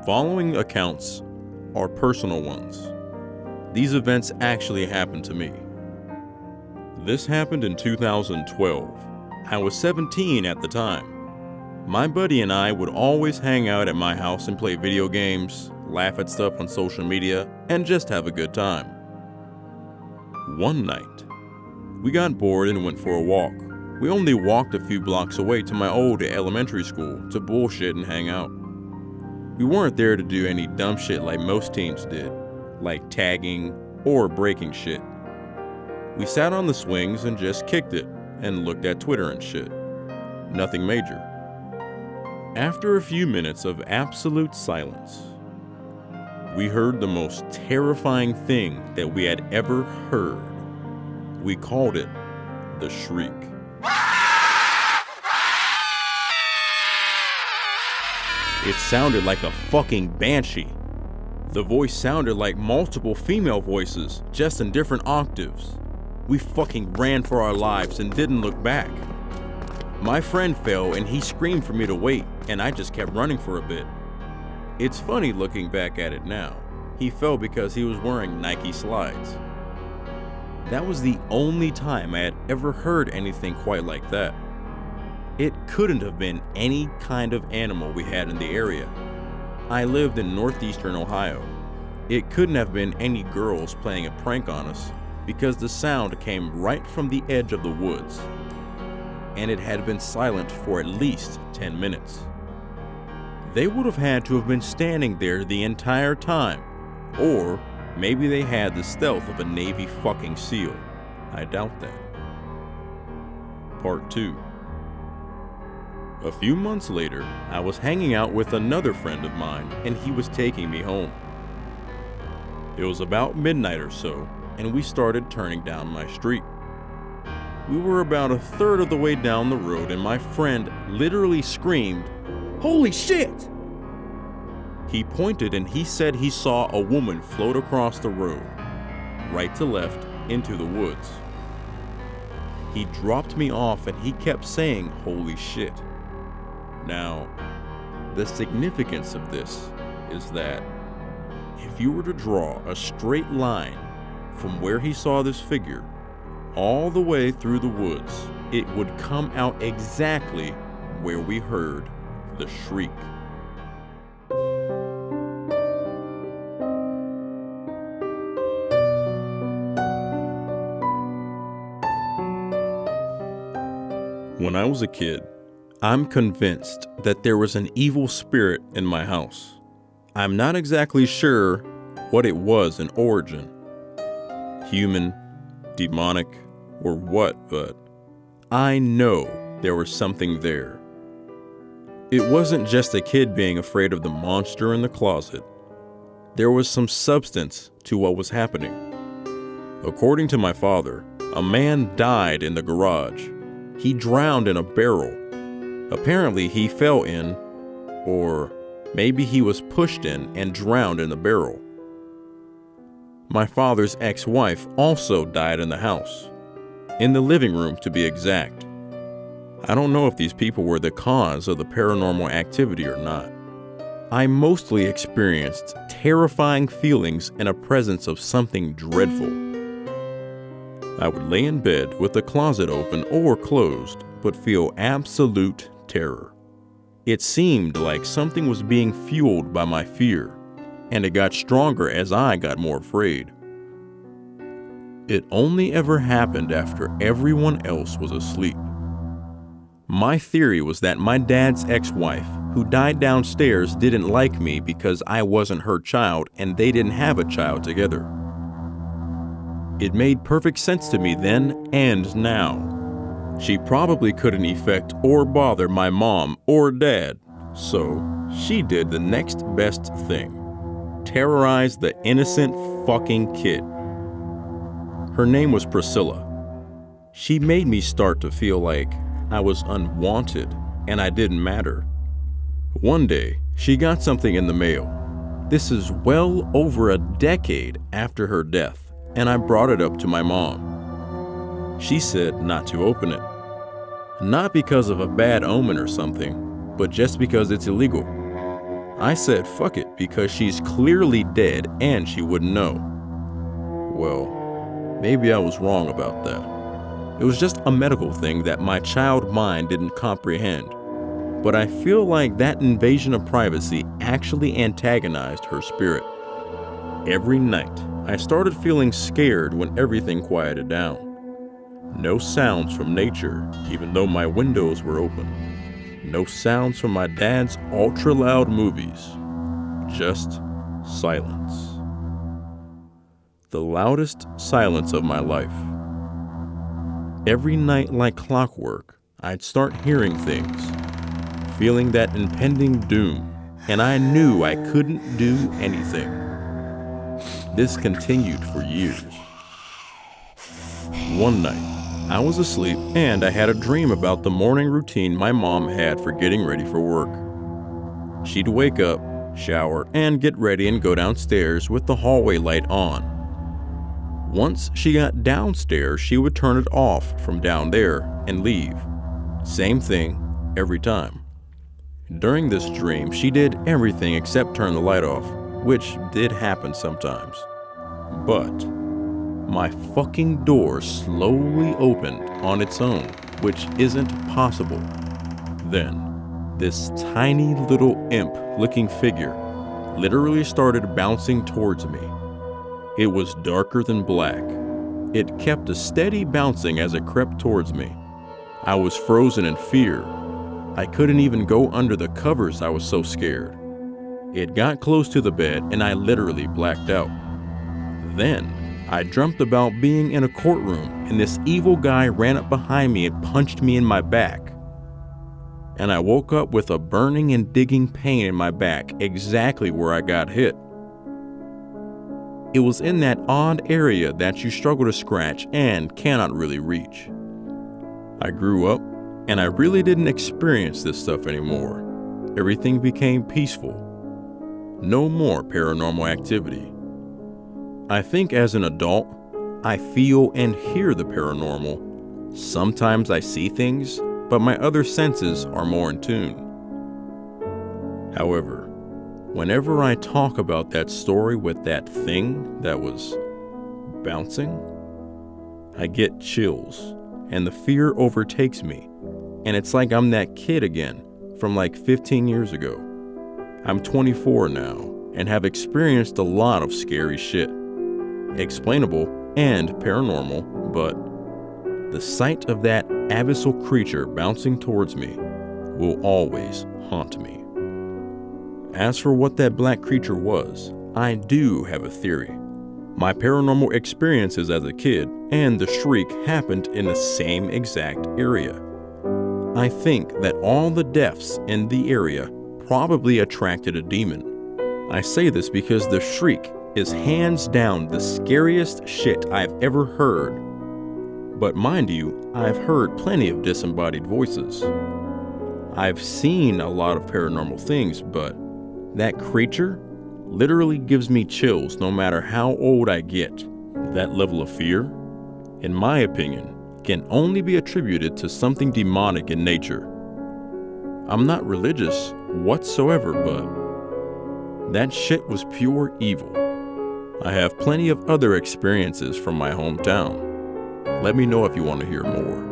following accounts are personal ones. These events actually happened to me. This happened in 2012. I was 17 at the time. My buddy and I would always hang out at my house and play video games, laugh at stuff on social media, and just have a good time. One night, we got bored and went for a walk. We only walked a few blocks away to my old elementary school to bullshit and hang out. We weren't there to do any dumb shit like most teens did, like tagging or breaking shit. We sat on the swings and just kicked it and looked at Twitter and shit. Nothing major. After a few minutes of absolute silence, we heard the most terrifying thing that we had ever heard. We called it the shriek. It sounded like a fucking banshee. The voice sounded like multiple female voices, just in different octaves. We fucking ran for our lives and didn't look back. My friend fell and he screamed for me to wait, and I just kept running for a bit. It's funny looking back at it now. He fell because he was wearing Nike slides. That was the only time I had ever heard anything quite like that. It couldn't have been any kind of animal we had in the area. I lived in northeastern Ohio. It couldn't have been any girls playing a prank on us because the sound came right from the edge of the woods. And it had been silent for at least 10 minutes. They would have had to have been standing there the entire time, or maybe they had the stealth of a Navy fucking SEAL. I doubt that. Part 2. A few months later, I was hanging out with another friend of mine and he was taking me home. It was about midnight or so, and we started turning down my street. We were about a third of the way down the road and my friend literally screamed, "Holy shit!" He pointed and he said he saw a woman float across the road, right to left, into the woods. He dropped me off and he kept saying, "Holy shit." Now, the significance of this is that if you were to draw a straight line from where he saw this figure all the way through the woods, it would come out exactly where we heard the shriek. When I was a kid, I'm convinced that there was an evil spirit in my house. I'm not exactly sure what it was in origin. Human, demonic, or what, but I know there was something there. It wasn't just a kid being afraid of the monster in the closet. There was some substance to what was happening. According to my father, a man died in the garage. He drowned in a barrel. Apparently he fell in, or maybe he was pushed in and drowned in the barrel. My father's ex-wife also died in the house, in the living room to be exact. I don't know if these people were the cause of the paranormal activity or not. I mostly experienced terrifying feelings and a presence of something dreadful. I would lay in bed with the closet open or closed, but feel absolute terror. It seemed like something was being fueled by my fear, and it got stronger as I got more afraid. It only ever happened after everyone else was asleep. My theory was that my dad's ex-wife, who died downstairs, didn't like me because I wasn't her child and they didn't have a child together. It made perfect sense to me then and now. She probably couldn't affect or bother my mom or dad, so she did the next best thing. Terrorize the innocent fucking kid. Her name was Priscilla. She made me start to feel like I was unwanted and I didn't matter. One day, she got something in the mail. This is well over a decade after her death, and I brought it up to my mom. She said not to open it. Not because of a bad omen or something, but just because it's illegal. I said fuck it because she's clearly dead and she wouldn't know. Well, maybe I was wrong about that. It was just a medical thing that my child mind didn't comprehend. But I feel like that invasion of privacy actually antagonized her spirit. Every night, I started feeling scared when everything quieted down. No sounds from nature, even though my windows were open. No sounds from my dad's ultra-loud movies. Just silence. The loudest silence of my life. Every night like clockwork, I'd start hearing things, feeling that impending doom, and I knew I couldn't do anything. This continued for years. One night, I was asleep and I had a dream about the morning routine my mom had for getting ready for work. She'd wake up, shower, and get ready and go downstairs with the hallway light on. Once she got downstairs, she would turn it off from down there and leave. Same thing every time. During this dream, she did everything except turn the light off, which did happen sometimes. But my fucking door slowly opened on its own, which isn't possible. Then, this tiny little imp-looking figure literally started bouncing towards me. It was darker than black. It kept a steady bouncing as it crept towards me. I was frozen in fear. I couldn't even go under the covers, I was so scared. It got close to the bed and I literally blacked out. Then, I dreamt about being in a courtroom and this evil guy ran up behind me and punched me in my back. And I woke up with a burning and digging pain in my back, exactly where I got hit. It was in that odd area that you struggle to scratch and cannot really reach. I grew up and I really didn't experience this stuff anymore. Everything became peaceful. No more paranormal activity. I think as an adult, I feel and hear the paranormal. Sometimes I see things, but my other senses are more in tune. However, whenever I talk about that story with that thing that was bouncing, I get chills and the fear overtakes me. And it's like I'm that kid again from like 15 years ago. I'm 24 now and have experienced a lot of scary shit. Explainable and paranormal, but the sight of that abyssal creature bouncing towards me will always haunt me. As for what that black creature was, I do have a theory. My paranormal experiences as a kid and the shriek happened in the same exact area. I think that all the deaths in the area probably attracted a demon. I say this because the shriek is hands down the scariest shit I've ever heard. But mind you, I've heard plenty of disembodied voices. I've seen a lot of paranormal things, but that creature literally gives me chills no matter how old I get. That level of fear, in my opinion, can only be attributed to something demonic in nature. I'm not religious whatsoever, but that shit was pure evil. I have plenty of other experiences from my hometown. Let me know if you want to hear more.